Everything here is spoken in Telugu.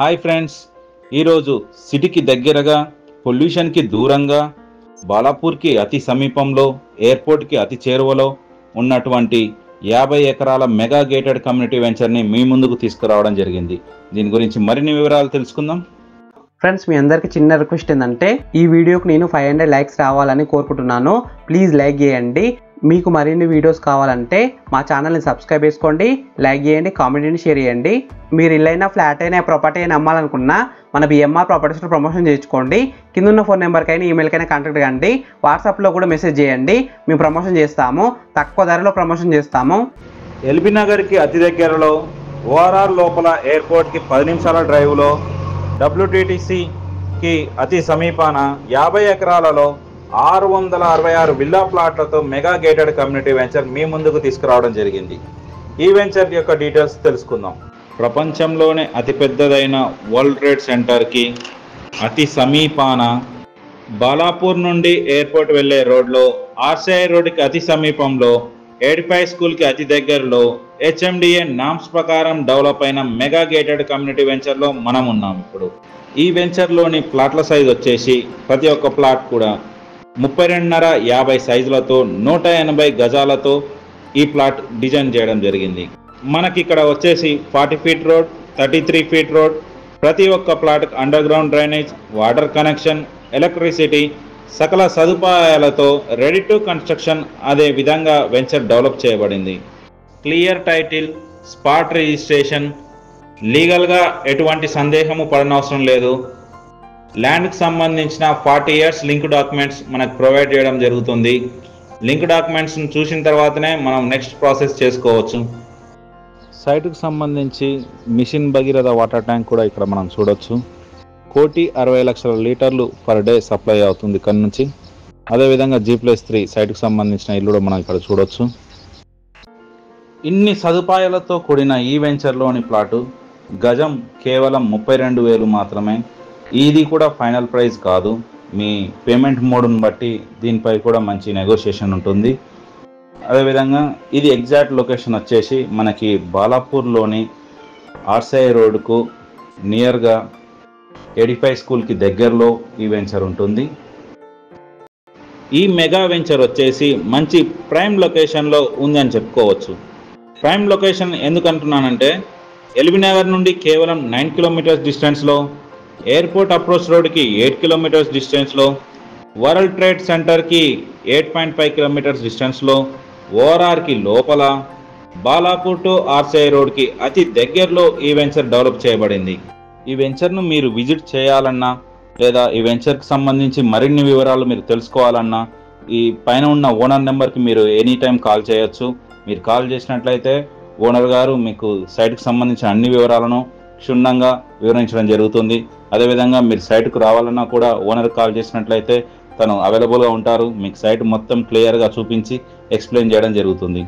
హాయ్ ఫ్రెండ్స్, ఈరోజు సిటీకి దగ్గరగా, పొల్యూషన్కి దూరంగా, బాలాపూర్కి అతి సమీపంలో, ఎయిర్పోర్ట్కి అతి చేరువలో ఉన్నటువంటి 50 ఎకరాల మెగా గేటెడ్ కమ్యూనిటీ వెంచర్ని మీ ముందుకు తీసుకురావడం జరిగింది. దీని గురించి మరిన్ని వివరాలు తెలుసుకుందాం. ఫ్రెండ్స్, మీ అందరికీ చిన్న రిక్వెస్ట్ ఏంటంటే ఈ వీడియోకి నేను 500 లైక్స్ రావాలని కోరుకుంటున్నాను. ప్లీజ్ లైక్ చేయండి. మీకు మరిన్ని వీడియోస్ కావాలంటే మా ఛానల్ని సబ్స్క్రైబ్ చేసుకోండి, లైక్ చేయండి, కామెంట్ని షేర్ చేయండి. మీరు ఇల్లైనా ఫ్లాట్ అయినా ప్రాపర్టీ అయినా అమ్మాలనుకున్నా మన బిఎంఆర్ ప్రాపర్టీస్లో ప్రమోషన్ చేయించుకోండి. కింద ఉన్న ఫోన్ నెంబర్కైనా ఈమెయిల్కైనా కాంటాక్ట్ కండి. వాట్సాప్లో కూడా మెసేజ్ చేయండి, మేము ప్రమోషన్ చేస్తాము. తక్కువ ధరలో ప్రమోషన్ చేస్తాము. ఎల్బీ నగర్కి అతి దగ్గరలో, ఓఆర్ఆర్ లోపల, ఎయిర్పోర్ట్కి 10 నిమిషాల డ్రైవ్లో, WTTCకి అతి సమీపాన 50 ఎకరాలలో 666 విల్లా ప్లాట్లతో మెగా గేటెడ్ కమ్యూనిటీ వెంచర్ మీ ముందుకు తీసుకురావడం జరిగింది. ఈ వెంచర్ యొక్క డీటెయిల్స్ తెలుసుకుందాం. ప్రపంచంలోనే అతిపెద్దదైన వరల్డ్ ట్రేడ్ సెంటర్కి అతి సమీపాన, బాలాపూర్ నుండి ఎయిర్పోర్ట్ వెళ్లే రోడ్లో, ఆర్సీఐ రోడ్డుకి అతి సమీపంలో, 85 స్కూల్కి అతి దగ్గరలో, HMDA నామ్స్ ప్రకారం డెవలప్ అయిన మెగా గేటెడ్ కమ్యూనిటీ వెంచర్లో మనం ఉన్నాం. ఇప్పుడు ఈ వెంచర్లోని ప్లాట్ల సైజ్ వచ్చేసి ప్రతి ఒక్క ప్లాట్ కూడా 32.5 సైజులతో 180 గజాలతో ఈ ప్లాట్ డిజైన్ చేయడం జరిగింది. మనకి ఇక్కడ వచ్చేసి 40 ఫీట్ రోడ్, 33 ఫీట్ రోడ్, ప్రతి ఒక్క plot under ground drainage, water connection, electricity, సకల సదుపాయాలతో రెడీ టు కన్స్ట్రక్షన్ అదే విధంగా వెంచర్ డెవలప్ చేయబడింది. క్లియర్ టైటిల్, స్పాట్ రిజిస్ట్రేషన్, లీగల్గా ఎటువంటి సందేహము పడనవసరం లేదు. ల్యాండ్కి సంబంధించిన 40 ఇయర్స్ లింక్ డాక్యుమెంట్స్ మనకు ప్రొవైడ్ చేయడం జరుగుతుంది. లింక్ డాక్యుమెంట్స్ని చూసిన తర్వాతనే మనం నెక్స్ట్ ప్రాసెస్ చేసుకోవచ్చు. సైట్కి సంబంధించి మిషన్ భగీరథ వాటర్ ట్యాంక్ కూడా ఇక్కడ మనం చూడొచ్చు. 1,60,00,000 లీటర్లు పర్ డే సప్లై అవుతుంది ఇక్కడ నుంచి. అదేవిధంగా G+3 సైట్కి సంబంధించిన ఇల్లు కూడా మనం ఇక్కడ చూడొచ్చు. ఇన్ని సదుపాయాలతో కూడిన ఈ వెంచర్లోని ప్లాటు గజం కేవలం 32,000 మాత్రమే. ఇది కూడా ఫైనల్ ప్రైస్ కాదు. మీ పేమెంట్ మోడ్ని బట్టి దీనిపై కూడా మంచి నెగోషియేషన్ ఉంటుంది. అదేవిధంగా ఇది ఎగ్జాక్ట్ లొకేషన్ వచ్చేసి మనకి బాలాపూర్లోని ఆర్సీఐ రోడ్డుకు నియర్గా 85 స్కూల్కి దగ్గరలో ఈ వెంచర్ ఉంటుంది. ఈ మెగా వెంచర్ వచ్చేసి మంచి ప్రైమ్ లొకేషన్లో ఉందని చెప్పుకోవచ్చు. ప్రైమ్ లొకేషన్ ఎందుకంటున్నానంటే, ఎల్బీ నగర్ నుండి కేవలం 9 కిలోమీటర్స్ డిస్టెన్స్లో, ఎయిర్పోర్ట్ అప్రోచ్ రోడ్కి 8 కిలోమీటర్స్ డిస్టెన్స్లో, వరల్డ్ ట్రేడ్ సెంటర్కి 8.5 కిలోమీటర్స్ డిస్టెన్స్లో, ఓఆర్ఆర్కి లోపల, బాలాపూర్ టు ఆర్సీఐ రోడ్కి అతి దగ్గరలో ఈ వెంచర్ డెవలప్ చేయబడింది. ఈ వెంచర్ను మీరు విజిట్ చేయాలన్నా, లేదా ఈ వెంచర్కి సంబంధించి మరిన్ని వివరాలు మీరు తెలుసుకోవాలన్నా, ఈ పైన ఉన్న ఓనర్ నెంబర్కి మీరు ఎనీ టైం కాల్ చేయొచ్చు. మీరు కాల్ చేసినట్లయితే ఓనర్ గారు మీకు సైట్కి సంబంధించిన అన్ని వివరాలను క్షుణ్ణంగా వివరించడం జరుగుతుంది. అదేవిధంగా మీరు సైట్కు రావాలన్నా కూడా ఓనర్ కాల్ చేసినట్లయితే తను అవైలబుల్గా ఉంటారు. మీకు సైట్ మొత్తం క్లియర్గా చూపించి ఎక్స్ప్లెయిన్ చేయడం జరుగుతుంది.